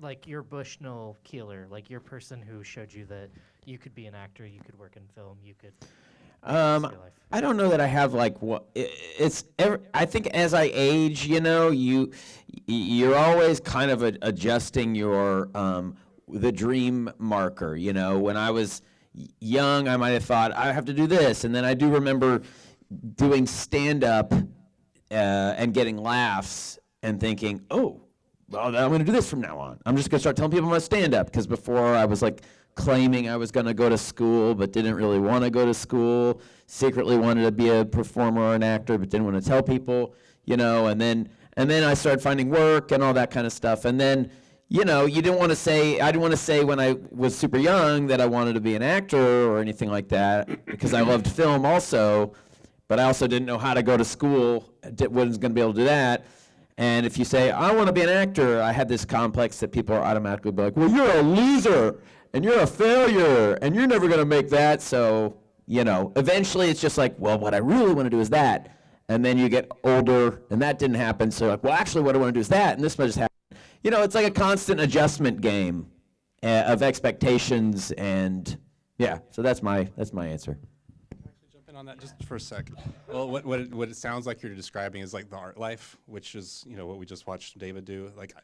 Like your Bushnell Keeler, like your person who showed you that you could be an actor, you could work in film, you could. I don't know that I have like what I think as I age, you're always kind of adjusting your the dream marker. When I was young, I might have thought I have to do this, and then I do remember doing stand up and getting laughs and thinking, oh, well, I'm going to do this from now on. I'm just going to start telling people I'm going to stand up, because before I was like claiming I was going to go to school but didn't really want to go to school, secretly wanted to be a performer or an actor but didn't want to tell people, and then I started finding work and all that kind of stuff. And then, you didn't want to say, I didn't want to say when I was super young that I wanted to be an actor or anything like that, because I loved film also, but I also didn't know how to go to school, wasn't going to be able to do that. And if you say, I want to be an actor, I had this complex that people are automatically like, well, you're a loser, and you're a failure, and you're never going to make that. So, eventually it's just like, well, what I really want to do is that. And then you get older, and that didn't happen. So like, well, actually what I want to do is that, and this might just happen. It's like a constant adjustment game of expectations, and yeah, so that's my answer. Jump in on that just for a sec. Well, what it sounds like you're describing is like the art life, which is what we just watched David do. Like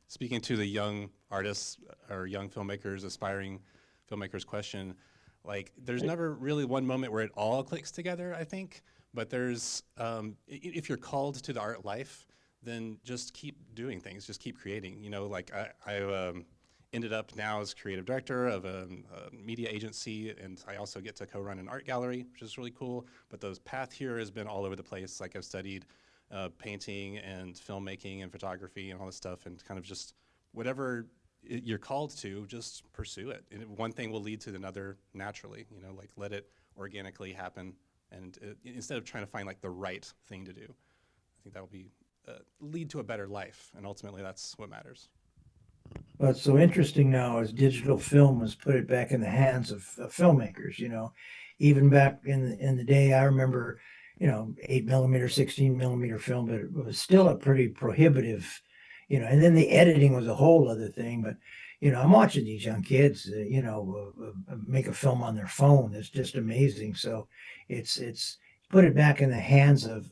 speaking to the young artists or young filmmakers, aspiring filmmakers question, like there's never really one moment where it all clicks together, I think. But there's if you're called to the art life, then just keep doing things, just keep creating. Like I ended up now as creative director of a media agency, and I also get to co-run an art gallery, which is really cool. But the path here has been all over the place. Like I've studied painting and filmmaking and photography and all this stuff, and kind of just whatever you're called to, just pursue it. And one thing will lead to another naturally, like let it organically happen. And instead of trying to find like the right thing to do, I think that will be lead to a better life. And ultimately that's what matters. What's so interesting now is digital film has put it back in the hands of filmmakers. Even back in the day, I remember, 8 millimeter, 16 millimeter film, but it was still a pretty prohibitive, And then the editing was a whole other thing. But I'm watching these young kids, make a film on their phone. It's just amazing. So it's put it back in the hands of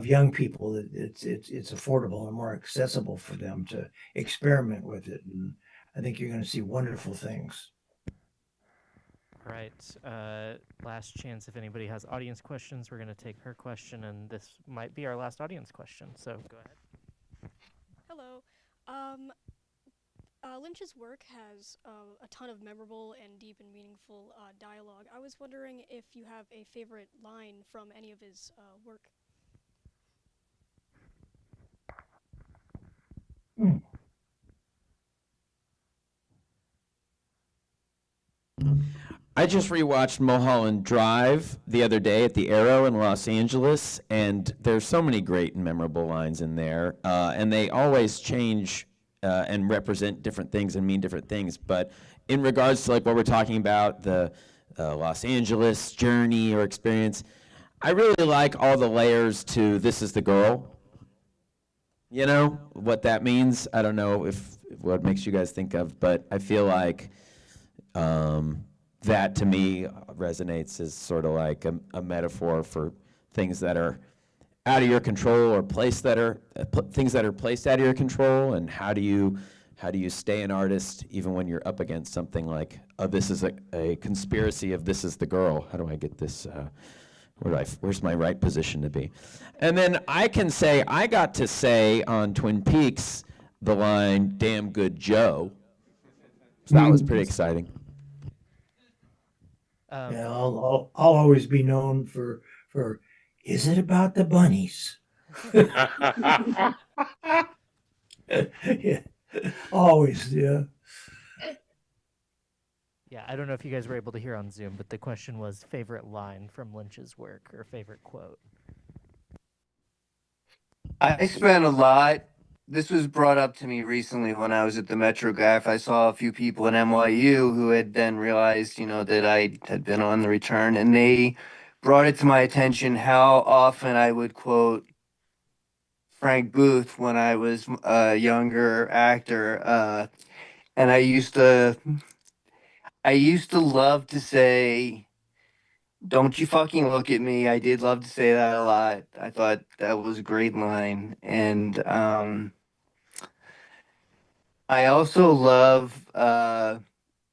young people. That it's affordable and more accessible for them to experiment with it. And I think you're going to see wonderful things. All right. Last chance if anybody has audience questions. We're going to take her question, and this might be our last audience question. So go ahead. Hello. Lynch's work has a ton of memorable and deep and meaningful dialogue. I was wondering if you have a favorite line from any of his work. I just rewatched Mulholland Drive the other day at the Arrow in Los Angeles, and there's so many great and memorable lines in there, and they always change and represent different things and mean different things. But in regards to like what we're talking about, the Los Angeles journey or experience, I really like all the layers to "This is the girl." You know what that means? I don't know if what makes you guys think of, but I feel like that to me resonates as sort of like a metaphor for things that are out of your control or things that are placed out of your control, and how do you stay an artist even when you're up against something like this is a conspiracy of "This is the girl." How do I get this? Where's my right position to be? And then I can say I got to say on Twin Peaks the line "Damn good Joe," so that was pretty exciting. Yeah, I'll always be known for is it about the bunnies? Yeah, always, yeah. Yeah, I don't know if you guys were able to hear on Zoom, but the question was favorite line from Lynch's work or favorite quote. I spent a lot. This was brought up to me recently when I was at the Metrograph. I saw a few people at NYU who had then realized, that I had been on the return, and they brought it to my attention how often I would quote Frank Booth when I was a younger actor. And I used to love to say, "Don't you fucking look at me." I did love to say that a lot. I thought that was a great line. And I also love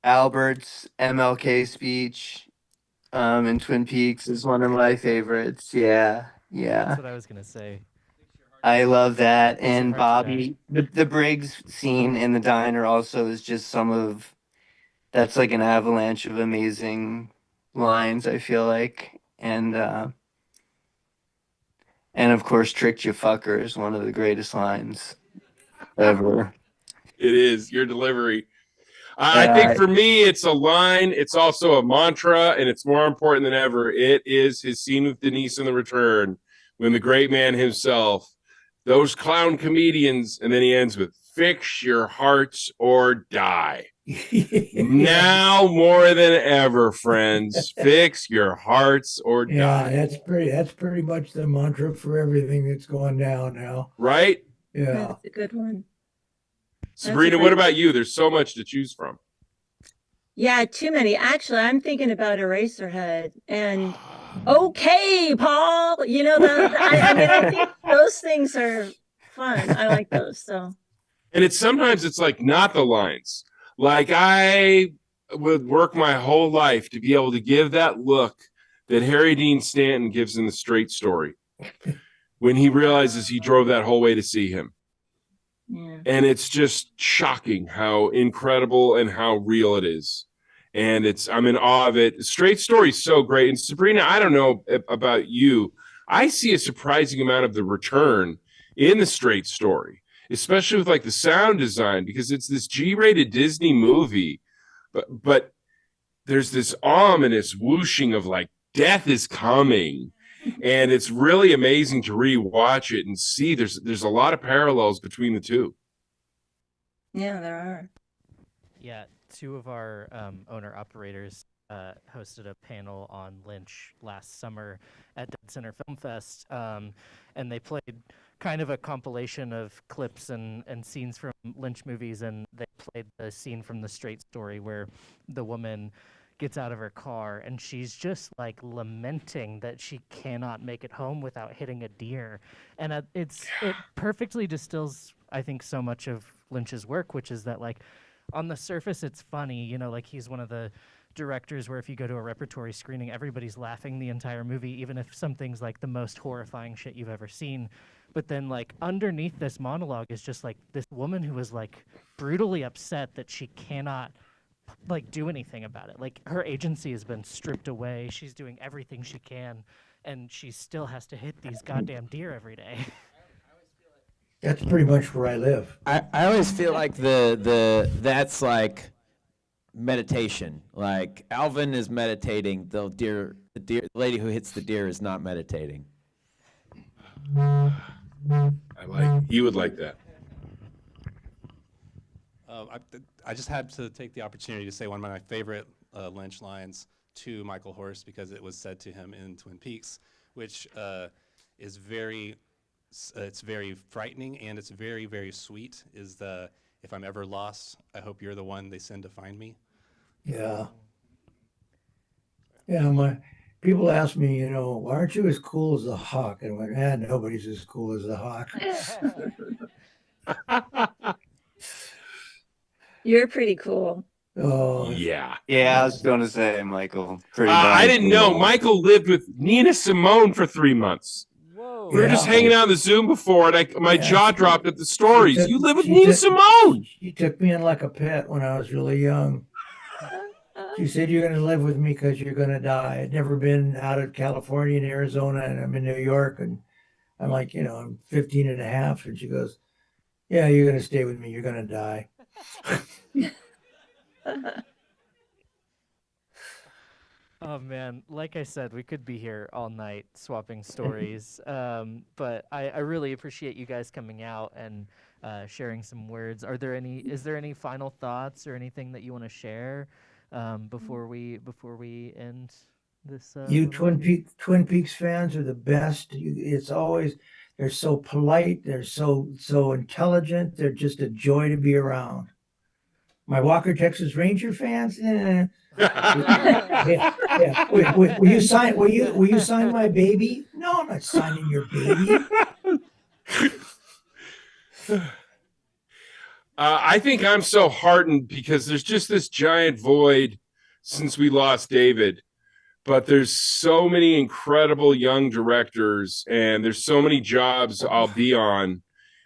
Albert's MLK speech in Twin Peaks is one of my favorites. Yeah, yeah. That's what I was going to say. I love that. Fix your And heart to Bobby, the Briggs scene in the diner also is just that's like an avalanche of amazing lines, I feel like. And of course, "Tricked you fucker" is one of the greatest lines ever. It is your delivery. I think for me, it's a line. It's also a mantra, and it's more important than ever. It is his scene with Denise in The Return, when the great man himself, those clown comedians, and then he ends with "Fix your hearts or die." Now more than ever, friends, fix your hearts or Yeah, die. that's pretty much the mantra for everything that's going down now. Right? Yeah. That's a good one. Sabrina, what about you? There's so much to choose from. Yeah, too many. Actually, I'm thinking about Eraserhead and okay, Paul. I think those things are fun. I like those. So. And sometimes it's like not the lines. Like I would work my whole life to be able to give that look that Harry Dean Stanton gives in The Straight Story when he realizes he drove that whole way to see him. Yeah. And it's just shocking how incredible and how real it is. And I'm in awe of it. Straight Story is so great. And Sabrina, I don't know about you. I see a surprising amount of The Return in The Straight Story, especially with like the sound design, because it's this G-rated Disney movie, but there's this ominous whooshing of like death is coming. And it's really amazing to rewatch it and see there's a lot of parallels between the two. Yeah, there are. Yeah, two of our owner operators hosted a panel on Lynch last summer at Dead Center Film Fest, and they played kind of a compilation of clips and scenes from Lynch movies, and they played the scene from The Straight Story where the woman gets out of her car and she's just like lamenting that she cannot make it home without hitting a deer, and it perfectly distills, I think, so much of Lynch's work, which is that, like, on the surface it's funny, you know, like he's one of the directors where if you go to a repertory screening, everybody's laughing the entire movie, even if something's like the most horrifying shit you've ever seen. But then, like, underneath this monologue is just like this woman who is like brutally upset that she cannot like do anything about it. Like, her agency has been stripped away. She's doing everything she can, and she still has to hit these goddamn deer every day. That's pretty much where I live. I always feel like that's like meditation. Like Alvin is meditating, the lady who hits the deer is not meditating. You would like that. I just had to take the opportunity to say one of my favorite Lynch lines to Michael Horst, because it was said to him in Twin Peaks, which is very, it's very frightening and it's very, very sweet. Is the "If I'm ever lost, I hope you're the one they send to find me." Yeah. Yeah, people ask me, you know, why aren't you as cool as the Hawk? And I went, nobody's as cool as the Hawk. You're pretty cool. Oh, Yeah. Yeah, I was going to say, Michael. Pretty I darn didn't know. cool. Michael lived with Nina Simone for 3 months. Whoa. We were just hanging out in the Zoom before, and my jaw dropped at the stories. You live with she Nina took- Simone. She took me in like a pet when I was really young. She said, you're going to live with me because you're going to die. I'd never been out of California and Arizona, and I'm in New York. And I'm like, you know, I'm 15 and a half. And she goes, yeah, you're going to stay with me. You're going to die. Oh man, like I said, we could be here all night swapping stories. But I really appreciate you guys coming out and sharing some words. Is there any final thoughts or anything that you want to share before we end this? You Twin Peaks fans are the best. It's always, they're so polite. They're so intelligent. They're just a joy to be around. My Walker Texas Ranger fans, yeah. Will you sign my baby? No, I'm not signing your baby. I think I'm so heartened because there's just this giant void since we lost David. But there's so many incredible young directors, and there's so many jobs I'll be on.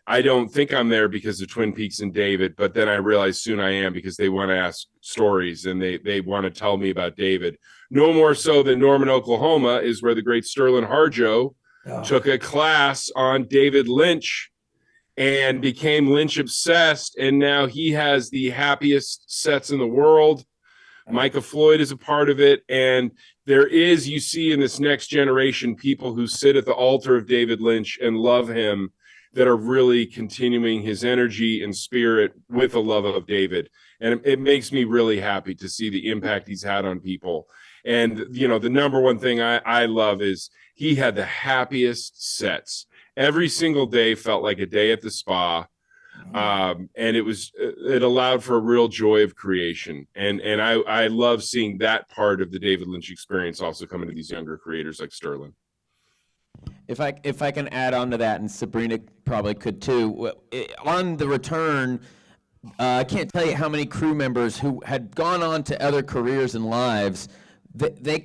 I don't think I'm there because of Twin Peaks and David, but then I realize soon I am, because they want to ask stories and they want to tell me about David. No more so than Norman, Oklahoma is where the great Sterling Harjo took a class on David Lynch and became Lynch obsessed. And now he has the happiest sets in the world. Micah Floyd is a part of it. And there is, you see in this next generation, people who sit at the altar of David Lynch and love him, that are really continuing his energy and spirit with a love of David. And it makes me really happy to see the impact he's had on people. And, you know, the number one thing I love is he had the happiest sets. Every single day felt like a day at the spa. And it allowed for a real joy of creation. And I love seeing that part of the David Lynch experience also coming to these younger creators like Sterling. If I can add on to that, and Sabrina probably could too, on the return, I can't tell you how many crew members who had gone on to other careers and lives, they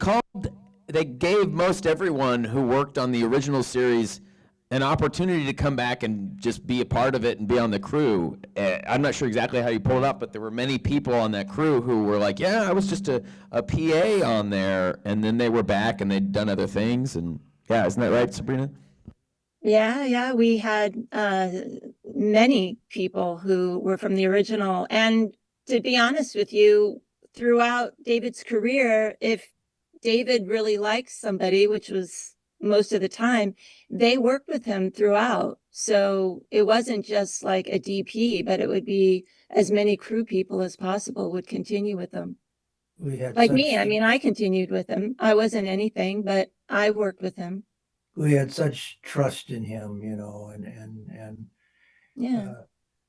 gave most everyone who worked on the original series an opportunity to come back and just be a part of it and be on the crew. I'm not sure exactly how you pulled it up, but there were many people on that crew who were like, yeah, I was just a PA on there, and then they were back and they'd done other things. And yeah, isn't that right, Sabrina? Yeah, we had many people who were from the original. And to be honest with you, throughout David's career, if David really likes somebody, which was most of the time, they worked with him throughout. So it wasn't just like a DP, but it would be as many crew people as possible would continue with him. We had Like such, me, I mean, I continued with him. I wasn't anything, but I worked with him. we had such trust in him, and Yeah.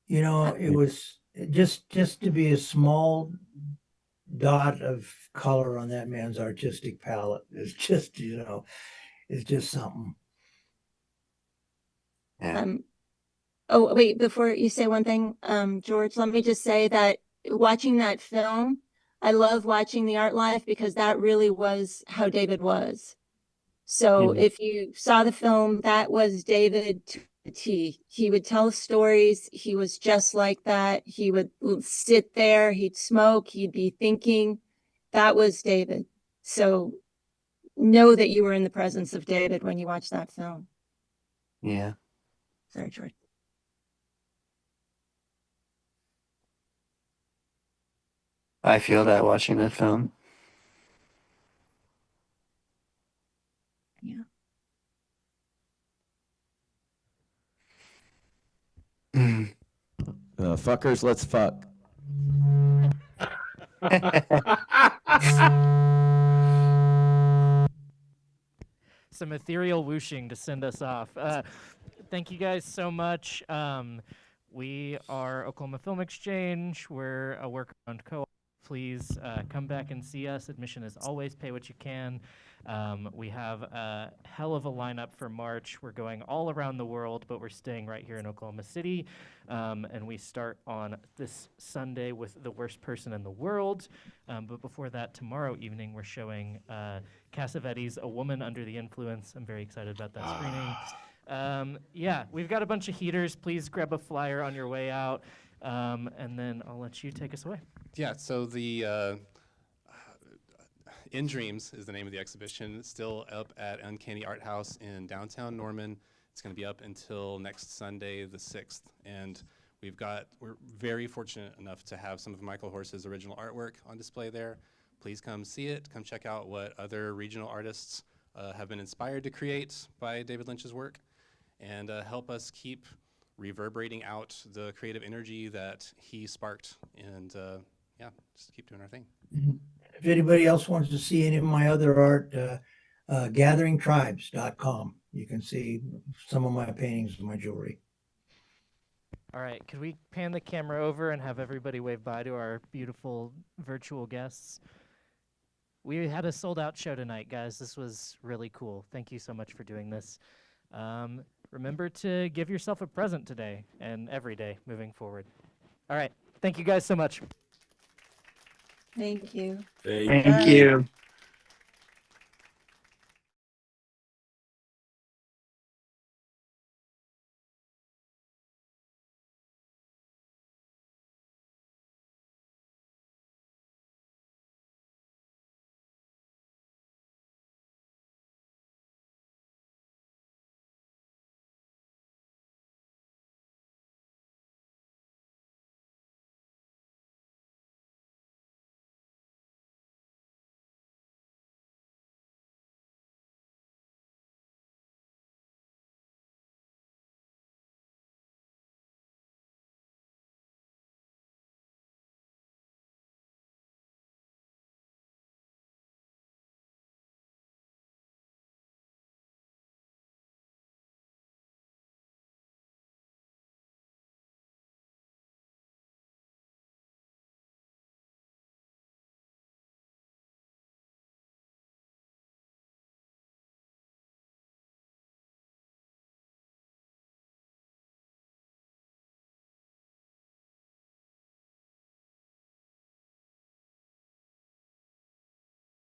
it was just to be a small dot of color on that man's artistic palette is just, is just something. Yeah. Oh, wait, before you say one thing, George, let me just say that watching that film, I love watching the art life because that really was how David was. So if you saw the film, that was David to the T. He would tell stories. He was just like that. He would sit there, he'd smoke, he'd be thinking. That was David. So know that you were in the presence of David when you watch that film. Yeah. Sorry, George. I feel that watching that film. Yeah. Fuckers, let's fuck. Some ethereal whooshing to send us off. Thank you guys so much. We are Oklahoma Film Exchange. We're a workaround co-op. Please come back and see us. Admission is always pay what you can. We have a hell of a lineup for March. We're going all around the world, but we're staying right here in Oklahoma City. And we start on this Sunday with The Worst Person in the World. But before that, tomorrow evening, we're showing Cassavetes' A Woman Under the Influence. I'm very excited about that screening. Yeah, we've got a bunch of heaters. Please grab a flyer on your way out. And then I'll let you take us away. Yeah, so the In Dreams is the name of the exhibition. It's still up at Uncanny Art House in downtown Norman. It's going to be up until next Sunday, the 6th. And we're very fortunate enough to have some of Michael Horse's original artwork on display there. Please come see it. Come check out what other regional artists have been inspired to create by David Lynch's work, and help us keep reverberating out the creative energy that he sparked. And yeah, just keep doing our thing. If anybody else wants to see any of my other art, gatheringtribes.com. You can see some of my paintings and my jewelry. All right, could we pan the camera over and have everybody wave bye to our beautiful virtual guests? We had a sold-out show tonight, guys. This was really cool. Thank you so much for doing this. Remember to give yourself a present today and every day moving forward. All right, thank you guys so much. Thank you. Thank you.